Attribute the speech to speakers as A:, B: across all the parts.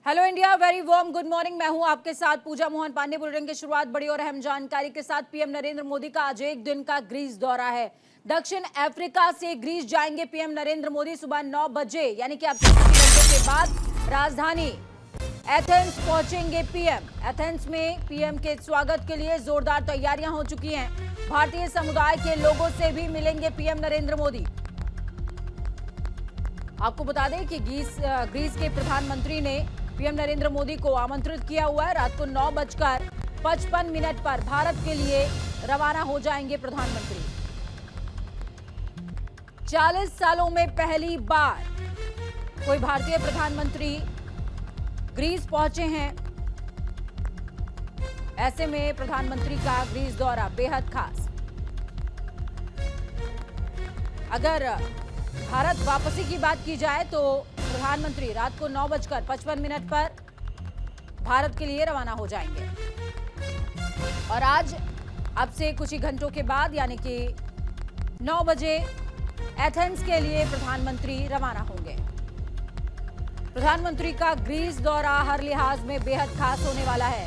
A: Hello India, very warm good morning. मैं हूं आपके साथ पूजा मोहन पांडे। बुलेटिन की शुरुआत बड़ी और अहम जानकारी के साथ। पीएम नरेंद्र मोदी का आज एक दिन का ग्रीस दौरा है। दक्षिण अफ्रीका से ग्रीस जाएंगे पीएम नरेंद्र मोदी। सुबह 9 बजे यानी कि अब से कुछ घंटों के बाद राजधानी एथेंस पहुंचेंगे पीएम। एथेंस में पीएम के स्वागत के लिए जोरदार तैयारियां हो चुकी हैं। भारतीय समुदाय के लोगों से भी मिलेंगे पीएम नरेंद्र मोदी। आपको बता दें कि ग्रीस के प्रधानमंत्री ने पीएम नरेंद्र मोदी को आमंत्रित किया हुआ है। रात को 9:55 पर भारत के लिए रवाना हो जाएंगे प्रधानमंत्री। 40 सालों में पहली बार कोई भारतीय प्रधानमंत्री ग्रीस पहुंचे हैं। ऐसे में प्रधानमंत्री का ग्रीस दौरा बेहद खास। अगर भारत वापसी की बात की जाए तो प्रधानमंत्री रात को 9:55 पर भारत के लिए रवाना हो जाएंगे और आज अब से कुछ ही घंटों के बाद यानी कि 9 बजे एथेंस के लिए प्रधानमंत्री रवाना होंगे। प्रधानमंत्री का ग्रीस दौरा हर लिहाज में बेहद खास होने वाला है।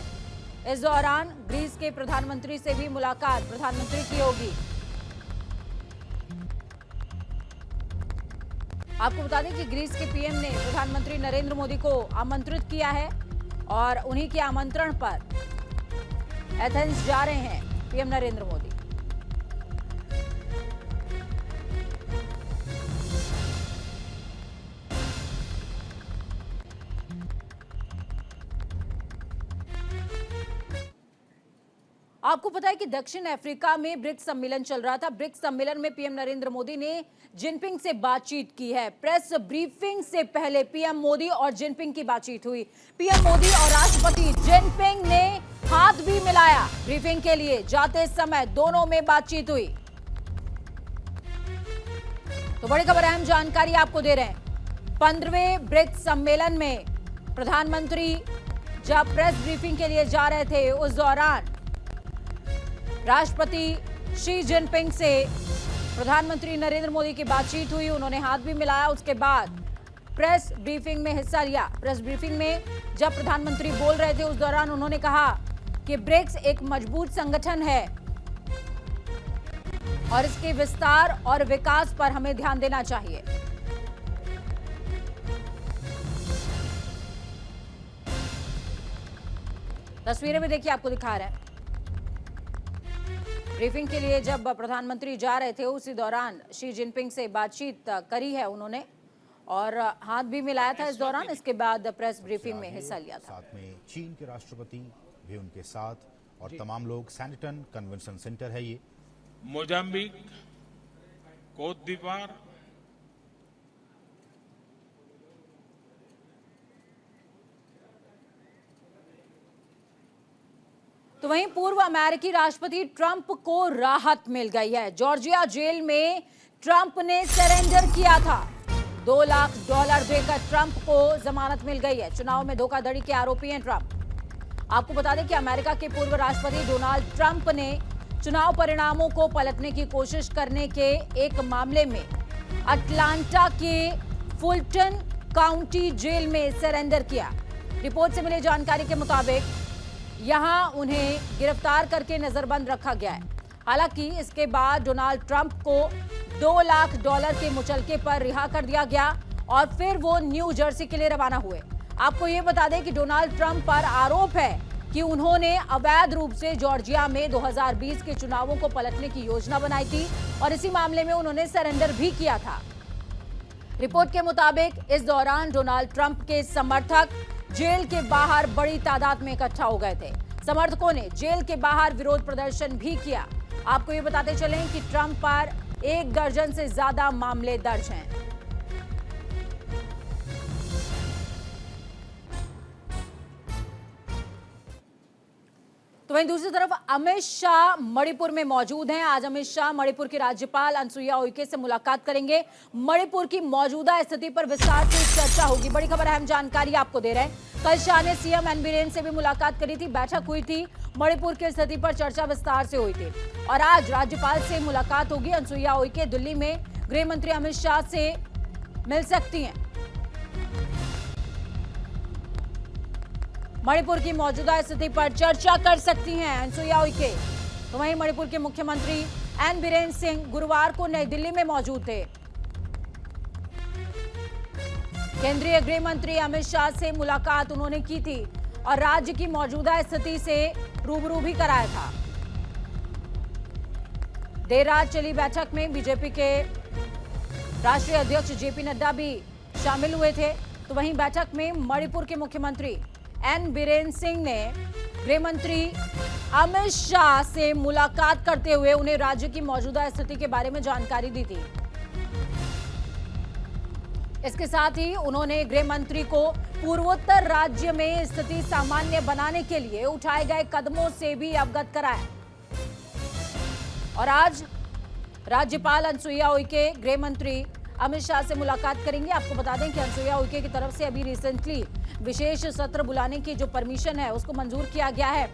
A: इस दौरान ग्रीस के प्रधानमंत्री से भी मुलाकात प्रधानमंत्री की होगी। आपको बता दें कि ग्रीस के पीएम ने प्रधानमंत्री नरेंद्र मोदी को आमंत्रित किया है और उन्हीं के आमंत्रण पर एथेंस जा रहे हैं पीएम नरेंद्र मोदी। आपको पता है कि दक्षिण अफ्रीका में ब्रिक्स सम्मेलन चल रहा था। ब्रिक्स सम्मेलन में पीएम नरेंद्र मोदी ने जिनपिंग से बातचीत की है। प्रेस ब्रीफिंग से पहले पीएम मोदी और जिनपिंग की बातचीत हुई। पीएम मोदी और राष्ट्रपति जिनपिंग ने हाथ भी मिलाया। ब्रीफिंग के लिए जाते समय दोनों में बातचीत हुई। तो बड़ी खबर, अहम जानकारी आपको दे रहे हैं। 15वें ब्रिक्स सम्मेलन में प्रधानमंत्री जब प्रेस ब्रीफिंग के लिए जा रहे थे उस दौरान राष्ट्रपति शी जिनपिंग से प्रधानमंत्री नरेंद्र मोदी की बातचीत हुई। उन्होंने हाथ भी मिलाया। उसके बाद प्रेस ब्रीफिंग में हिस्सा लिया। प्रेस ब्रीफिंग में जब प्रधानमंत्री बोल रहे थे उस दौरान उन्होंने कहा कि ब्रिक्स एक मजबूत संगठन है और इसके विस्तार और विकास पर हमें ध्यान देना चाहिए। तस्वीरें में देखिए, आपको दिखा रहे हैं। ब्रीफिंग के लिए जब प्रधानमंत्री जा रहे थे उसी दौरान शी जिनपिंग से बातचीत करी है उन्होंने और हाथ भी मिलाया था इस दौरान। इसके बाद प्रेस ब्रीफिंग में हिस्सा लिया था।
B: साथ में चीन के राष्ट्रपति भी उनके साथ और तमाम लोग। सैनिटन कन्वेंशन सेंटर है ये।
C: मोजाम्बिक, कोट दीवार,
A: तो वहीं पूर्व अमेरिकी राष्ट्रपति ट्रंप को राहत मिल गई है। जॉर्जिया जेल में ट्रंप ने सरेंडर किया था। $2 लाख देकर ट्रंप को जमानत मिल गई है। चुनाव में धोखाधड़ी के आरोपी हैं ट्रंप। आपको बता दें कि अमेरिका के पूर्व राष्ट्रपति डोनाल्ड ट्रंप ने चुनाव परिणामों को पलटने की कोशिश करने के एक मामले में अटलांटा के फुलटन काउंटी जेल में सरेंडर किया। रिपोर्ट से मिली जानकारी के मुताबिक यहां उन्हें गिरफ्तार करके नजरबंद रखा गया है। हालांकि इसके बाद डोनाल्ड ट्रंप को $2 लाख के मुचलके पर रिहा कर दिया गया और फिर वो न्यू जर्सी के लिए रवाना हुए। आपको ये बता दें कि डोनाल्ड ट्रंप पर आरोप है कि उन्होंने अवैध रूप से जॉर्जिया में 2020 के चुनावों को पलटने की योजना बनाई थी और इसी मामले में उन्होंने सरेंडर भी किया था। रिपोर्ट के मुताबिक इस दौरान डोनाल्ड ट्रंप के समर्थक जेल के बाहर बड़ी तादाद में इकट्ठा हो गए थे। समर्थकों ने जेल के बाहर विरोध प्रदर्शन भी किया। आपको ये बताते चलें कि ट्रंप पर 1 दर्जन से ज्यादा मामले दर्ज हैं। तो वहीं दूसरी तरफ अमित शाह मणिपुर में मौजूद हैं। आज अमित शाह मणिपुर की राज्यपाल अनसुईया उइके से मुलाकात करेंगे। मणिपुर की मौजूदा स्थिति पर विस्तार से चर्चा होगी। बड़ी खबर, अहम जानकारी आपको दे रहे हैं। कल शाह ने सीएम एन बीरेन से भी मुलाकात करी थी। बैठक हुई थी। मणिपुर की स्थिति पर चर्चा विस्तार से हुई थी और आज राज्यपाल से मुलाकात होगी। अनसुईया उइके दिल्ली में गृह मंत्री अमित शाह से मिल सकती हैं। मणिपुर की मौजूदा स्थिति पर चर्चा कर सकती हैं अनसुईया उइके। तो वहीं मणिपुर के मुख्यमंत्री एन बीरेन सिंह गुरुवार को नई दिल्ली में मौजूद थे। केंद्रीय गृह मंत्री अमित शाह से मुलाकात उन्होंने की थी और राज्य की मौजूदा स्थिति से रूबरू भी कराया था। देर रात चली बैठक में बीजेपी के राष्ट्रीय अध्यक्ष जेपी नड्डा भी शामिल हुए थे। तो वहीं बैठक में मणिपुर के मुख्यमंत्री एन बीरेन सिंह ने गृह मंत्री अमित शाह से मुलाकात करते हुए उन्हें राज्य की मौजूदा स्थिति के बारे में जानकारी दी थी। इसके साथ ही उन्होंने गृह मंत्री को पूर्वोत्तर राज्य में स्थिति सामान्य बनाने के लिए उठाए गए कदमों से भी अवगत कराया। और आज राज्यपाल अनसुईया उइके गृह मंत्री अमित शाह से मुलाकात करेंगे। आपको बता दें कि अनसुईया उइके की तरफ से अभी रिसेंटली विशेष सत्र बुलाने की जो परमिशन है उसको मंजूर किया गया है।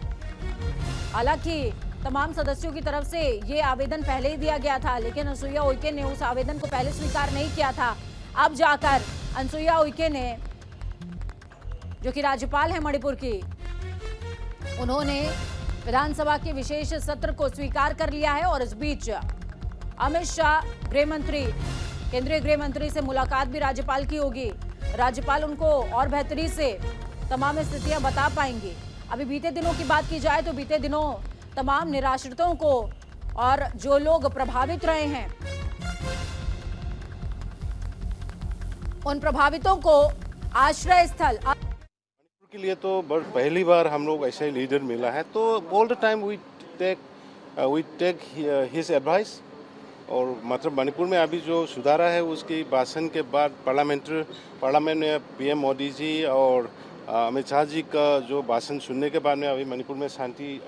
A: हालांकि तमाम सदस्यों की तरफ से ये आवेदन पहले ही दिया गया था, लेकिन अनसुईया उइके ने उस आवेदन को पहले स्वीकार नहीं किया था। अब जाकर अनसुईया उइके ने, जो कि राज्यपाल है मणिपुर की, उन्होंने विधानसभा के विशेष सत्र को स्वीकार कर लिया है। और इस बीच अमित शाह गृह मंत्री, केंद्रीय गृह मंत्री से मुलाकात भी राज्यपाल की होगी। राज्यपाल उनको और बेहतरी से तमाम स्थितियां बता पाएंगे। अभी बीते दिनों की बात की जाए तो बीते दिनों तमाम निराश्रितों को और जो लोग प्रभावित रहे हैं उन प्रभावितों को आश्रय स्थल
D: के लिए तो पहली बार हम लोग ऐसा ही लीडर मिला है। तो all the time we take his advice. और मतलब मणिपुर में अभी जो सुधारा है उसकी भाषण के बाद पार्लियामेंट में पीएम मोदी जी और अमित शाह जी का जो भाषण सुनने के बाद में अभी मणिपुर में शांति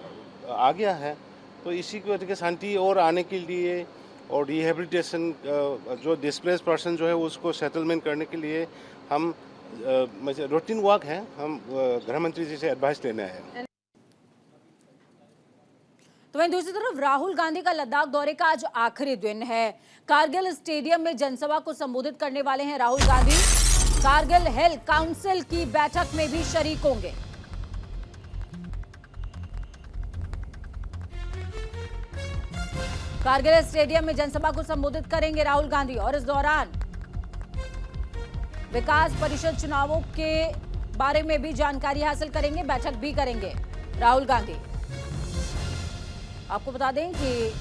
D: आ गया है। तो इसी की वजह से शांति और आने के लिए और रिहेबिलिटेशन जो डिस्प्लेस पर्सन जो है उसको सेटलमेंट करने के लिए हम रूटीन वर्क है, हम गृह मंत्री जी से एडवाइस लेना है।
A: तो वहीं दूसरी तरफ राहुल गांधी का लद्दाख दौरे का आज आखिरी दिन है। कारगिल स्टेडियम में जनसभा को संबोधित करने वाले हैं राहुल गांधी। कारगिल हिल काउंसिल की बैठक में भी शरीक होंगे। कारगिल स्टेडियम में जनसभा को संबोधित करेंगे राहुल गांधी और इस दौरान विकास परिषद चुनावों के बारे में भी जानकारी हासिल करेंगे, बैठक भी करेंगे राहुल गांधी। आपको बता दें कि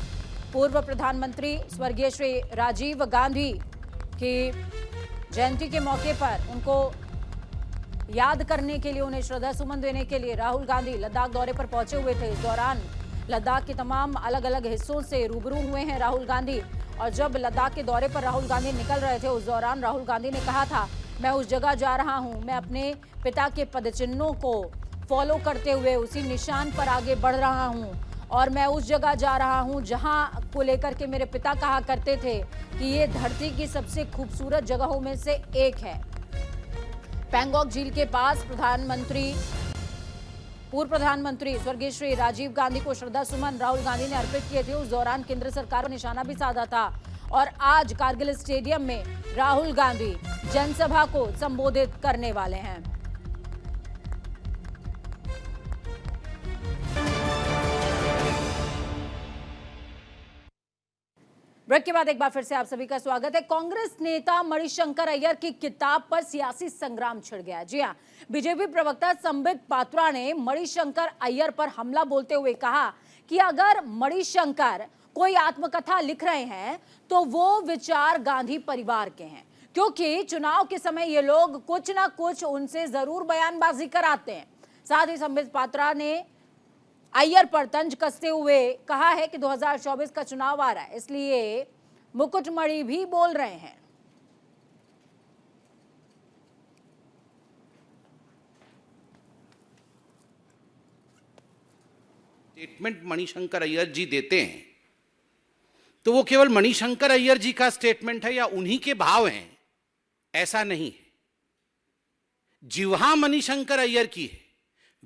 A: पूर्व प्रधानमंत्री स्वर्गीय श्री राजीव गांधी की जयंती के मौके पर उनको याद करने के लिए, उन्हें श्रद्धा सुमन देने के लिए राहुल गांधी लद्दाख दौरे पर पहुंचे हुए थे। इस दौरान लद्दाख के तमाम अलग अलग हिस्सों से रूबरू हुए हैं राहुल गांधी। और जब लद्दाख के दौरे पर राहुल गांधी निकल रहे थे उस दौरान राहुल गांधी ने कहा था, मैं उस जगह जा रहा हूं, मैं अपने पिता के पदचिन्हों को फॉलो करते हुए उसी निशान पर आगे बढ़ रहा हूं और मैं उस जगह जा रहा हूं जहां को लेकर के मेरे पिता कहा करते थे कि ये धरती की सबसे खूबसूरत जगहों में से एक है। पैंगोंग झील के पास पूर्व प्रधानमंत्री स्वर्गीय श्री राजीव गांधी को श्रद्धा सुमन राहुल गांधी ने अर्पित किए थे। उस दौरान केंद्र सरकार पर निशाना भी साधा था। और आज कारगिल स्टेडियम में राहुल गांधी जनसभा को संबोधित करने वाले हैं। ब्रेक के बाद एक बार फिर से आप सभी का स्वागत है। कांग्रेस नेता मणिशंकर अय्यर की किताब पर सियासी संग्राम छिड़ गया। जी हां, बीजेपी प्रवक्ता संबित पात्रा ने मणिशंकर अय्यर पर हमला बोलते हुए कहा कि अगर मणिशंकर कोई आत्मकथा लिख रहे हैं तो वो विचार गांधी परिवार के हैं, क्योंकि चुनाव के समय ये लोग कुछ ना कुछ उनसे जरूर बयानबाजी कराते हैं। साथ ही संबित पात्रा ने अय्यर पर तंज कसते हुए कहा है कि 2024 का चुनाव आ रहा है, इसलिए मुकुटमणि भी बोल रहे हैं।
E: स्टेटमेंट मणिशंकर अय्यर जी देते हैं तो वो केवल मणिशंकर अय्यर जी का स्टेटमेंट है या उन्हीं के भाव हैं, ऐसा नहीं है। जिह्वा मणिशंकर अय्यर की है,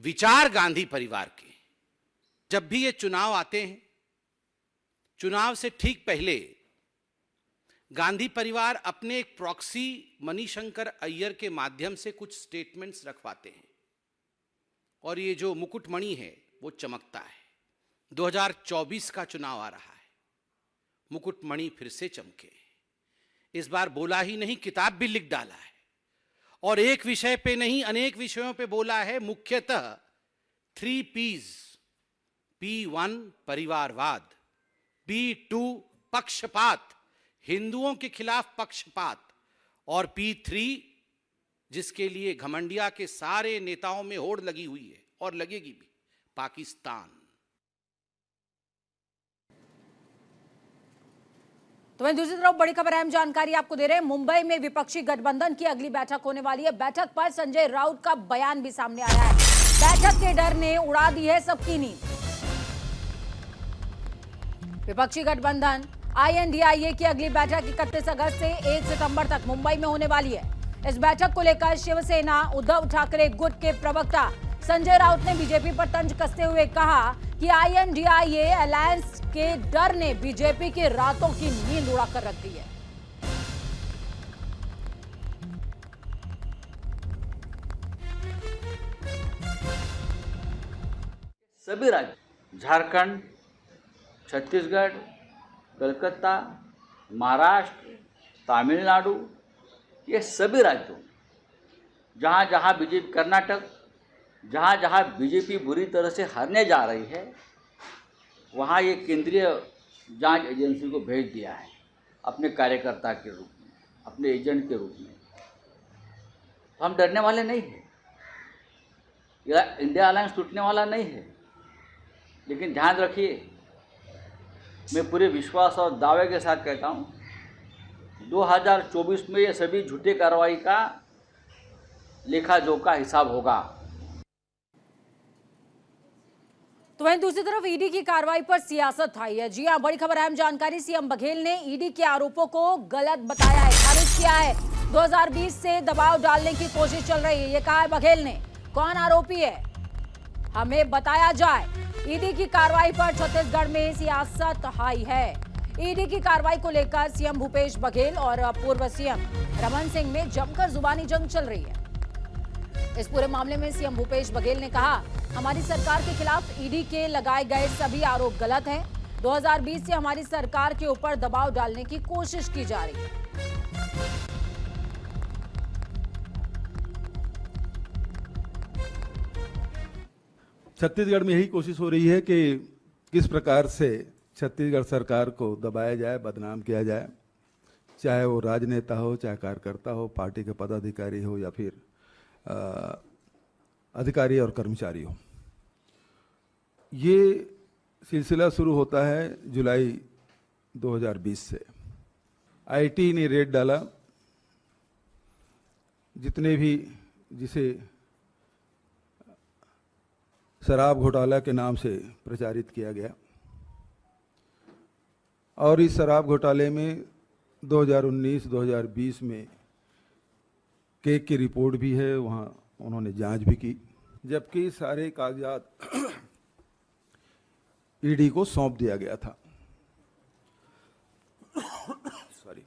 E: विचार गांधी परिवार के। जब भी ये चुनाव आते हैं, चुनाव से ठीक पहले गांधी परिवार अपने एक प्रॉक्सी मणिशंकर अय्यर के माध्यम से कुछ स्टेटमेंट्स रखवाते हैं और ये जो मुकुटमणि है वो चमकता है। 2024 का चुनाव आ रहा है, मुकुटमणि फिर से चमके। इस बार बोला ही नहीं, किताब भी लिख डाला है, और एक विषय पे नहीं अनेक विषयों पे बोला है। मुख्यतः 3 P's, P1 परिवारवाद, P2 पक्षपात, हिंदुओं के खिलाफ पक्षपात, और P3 जिसके लिए घमंडिया के सारे नेताओं में होड़ लगी हुई है और लगेगी भी, पाकिस्तान।
A: तो वहीं दूसरी तरफ बड़ी खबर, अहम जानकारी आपको दे रहे हैं। मुंबई में विपक्षी गठबंधन की अगली बैठक होने वाली है। बैठक पर संजय राउत का बयान भी सामने आया है। बैठक के डर ने उड़ा दी है सबकी नींद। विपक्षी गठबंधन INDIA की अगली बैठक 31 अगस्त से 1 सितंबर तक मुंबई में होने वाली है। इस बैठक को लेकर शिवसेना उद्धव ठाकरे गुट के प्रवक्ता संजय राउत ने बीजेपी पर तंज कसते हुए कहा कि INDIA अलायंस के डर ने बीजेपी की रातों की नींद उड़ाकर रख दी है।
F: सभी राज्य, झारखंड, छत्तीसगढ़, कलकत्ता, महाराष्ट्र, तमिलनाडु, ये सभी राज्यों, जहाँ जहाँ बीजेपी, कर्नाटक, जहाँ जहाँ बीजेपी बुरी तरह से हारने जा रही है, वहाँ ये केंद्रीय जांच एजेंसी को भेज दिया है अपने कार्यकर्ता के रूप में, अपने एजेंट के रूप में। तो हम डरने वाले नहीं हैं, इंडिया अलायंस टूटने वाला नहीं है। लेकिन ध्यान रखिए, मैं पूरे विश्वास और दावे के साथ कहता हूँ, 2024 में ये सभी झूठे कार्रवाई का लेखा जोखा हिसाब होगा।
A: तो वहीं दूसरी तरफ ईडी की कार्रवाई पर सियासत आई है। जी हां, बड़ी खबर, अहम जानकारी। सीएम बघेल ने ईडी के आरोपों को गलत बताया है, खारिज किया है। 2020 से दबाव डालने की कोशिश चल रही है, ये कहा है बघेल ने। कौन आरोपी है, हमें बताया जाए। ईडी की कार्रवाई पर छत्तीसगढ़ में सियासत हाई है। ईडी की कार्रवाई को लेकर सीएम भूपेश बघेल और पूर्व सीएम रमन सिंह में जमकर जुबानी जंग चल रही है। इस पूरे मामले में सीएम भूपेश बघेल ने कहा, हमारी सरकार के खिलाफ ईडी के लगाए गए सभी आरोप गलत हैं। 2020 से हमारी सरकार के ऊपर दबाव डालने की कोशिश की जा रही है।
G: छत्तीसगढ़ में यही कोशिश हो रही है कि किस प्रकार से छत्तीसगढ़ सरकार को दबाया जाए, बदनाम किया जाए, चाहे वो राजनेता हो, चाहे कार्यकर्ता हो, पार्टी के पदाधिकारी हो, या फिर अधिकारी और कर्मचारी हो। ये सिलसिला शुरू होता है जुलाई 2020 से। आईटी ने रेड डाला, जितने भी जिसे शराब घोटाला के नाम से प्रचारित किया गया, और इस शराब घोटाले में 2019-2020 में केक की रिपोर्ट भी है, वहाँ उन्होंने जांच भी की, जबकि सारे कागजात ईडी को सौंप दिया गया था। सॉरी।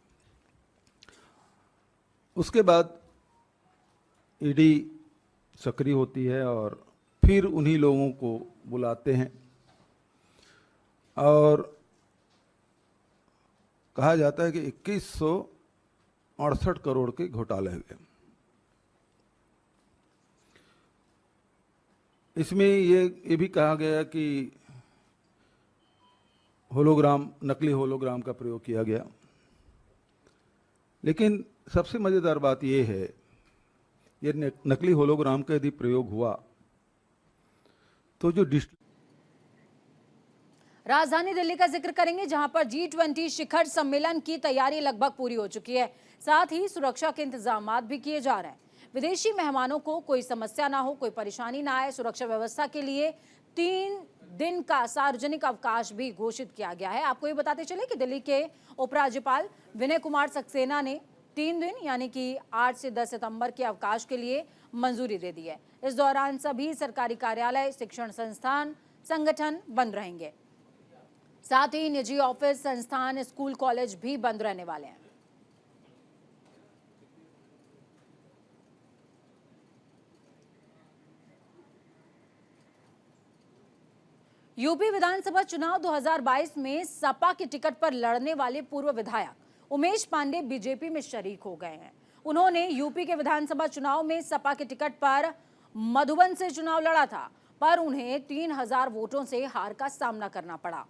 G: उसके बाद ईडी सक्रिय होती है और फिर उन्हीं लोगों को बुलाते हैं और कहा जाता है कि 2168 करोड़ के घोटाले हुए। इसमें ये भी कहा गया कि होलोग्राम, नकली होलोग्राम का प्रयोग किया गया। लेकिन सबसे मज़ेदार बात ये है, ये नकली होलोग्राम का यदि प्रयोग हुआ तो जो
A: राजधानी दिल्ली का जिक्र करेंगे, जहां पर G20 शिखर सम्मेलन की तैयारी लगभग पूरी हो चुकी है। साथ ही सुरक्षा के इंतजाम भी किए जा रहे हैं। विदेशी मेहमानों को कोई समस्या ना हो, कोई परेशानी ना आए, सुरक्षा व्यवस्था के लिए 3 दिन का सार्वजनिक अवकाश भी घोषित किया गया है। आपको ये बताते चले कि दिल्ली के उपराज्यपाल विनय कुमार सक्सेना ने 3 दिन यानी कि 8 से 10 सितंबर के अवकाश के लिए मंजूरी दे दी है। इस दौरान सभी सरकारी कार्यालय, शिक्षण संस्थान, संगठन बंद रहेंगे। साथ ही निजी ऑफिस, संस्थान, स्कूल, कॉलेज भी बंद रहने वाले हैं। यूपी विधानसभा चुनाव 2022 में सपा के टिकट पर लड़ने वाले पूर्व विधायक उमेश पांडे बीजेपी में शरीक हो गए हैं। उन्होंने यूपी के विधानसभा चुनाव में सपा के टिकट पर मधुबन से चुनाव लड़ा था, पर उन्हें 3000 वोटों से हार का सामना करना पड़ा।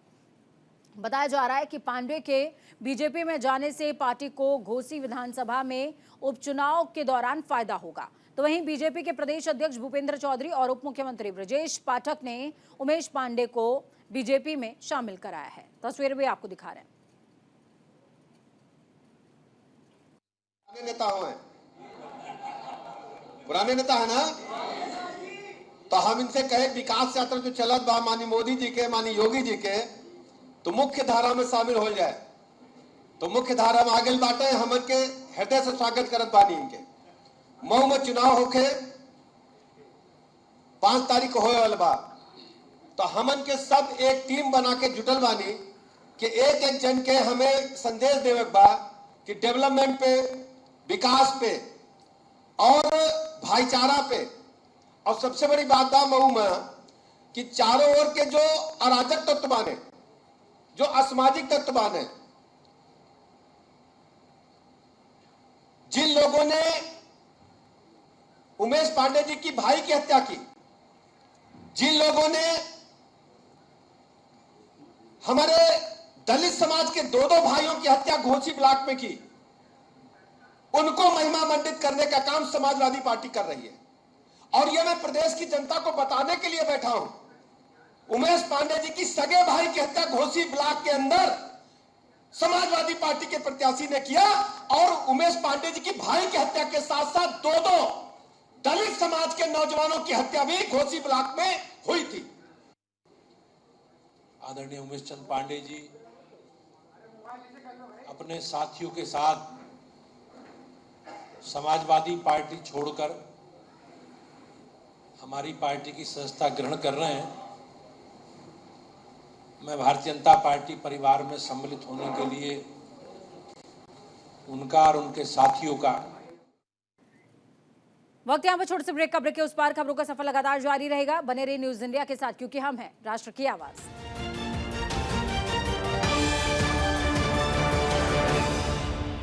A: बताया जा रहा है कि पांडे के बीजेपी में जाने से पार्टी को घोसी विधानसभा में उपचुनाव के दौरान फायदा होगा। तो वहीं बीजेपी के प्रदेश अध्यक्ष भूपेंद्र चौधरी और उप मुख्यमंत्री ब्रजेश पाठक ने उमेश पांडे को बीजेपी में शामिल कराया है। तस्वीर भी आपको दिखा रहे हैं।
H: पुराने नेता है ना, तो हम इनसे कहे विकास यात्रा जो चलत बा मानी मोदी जी के, मानी योगी जी के, तो मुख्य धारा में शामिल हो जाए। तो मुख्य धारा में आगे बाटे हम के हृदय से स्वागत करत बानी। इनके मऊ में चुनाव होके 5 तारीख को होए वाला बा, तो हमन के सब एक टीम बना के जुटल बानी कि एक एक जन के हमें संदेश देवे बा कि डेवलपमेंट पे, विकास पे और भाईचारा पे। और सबसे बड़ी बात बा मऊ में कि चारों ओर के जो अराजक तत्व बाने, जो असामाजिक तत्व बाने, जिन लोगों ने उमेश पांडे जी की भाई की हत्या की, जिन लोगों ने हमारे दलित समाज के 2 भाइयों की हत्या घोसी ब्लॉक में की, उनको महिमा मंडित करने का काम समाजवादी पार्टी कर रही है। और यह मैं प्रदेश की जनता को बताने के लिए बैठा हूं, उमेश पांडे जी की सगे भाई की हत्या घोसी ब्लॉक के अंदर समाजवादी पार्टी के प्रत्याशी ने किया, और उमेश पांडे जी की भाई की हत्या के साथ साथ 2 दलित समाज के नौजवानों की हत्या भी घोसी ब्लॉक में हुई थी।
I: आदरणीय उमेश चंद पांडे जी अपने साथियों के साथ समाजवादी पार्टी छोड़कर हमारी पार्टी की सदस्यता ग्रहण कर रहे हैं। मैं भारतीय जनता पार्टी परिवार में सम्मिलित होने के लिए उनका और उनके साथियों का
A: वक्त यहाँ पर छोटे से ब्रेक का। ब्रेक के उस पार खबरों का सफर लगातार जारी रहेगा। बने रहिए न्यूज इंडिया के साथ, क्योंकि हम हैं राष्ट्र की आवाज।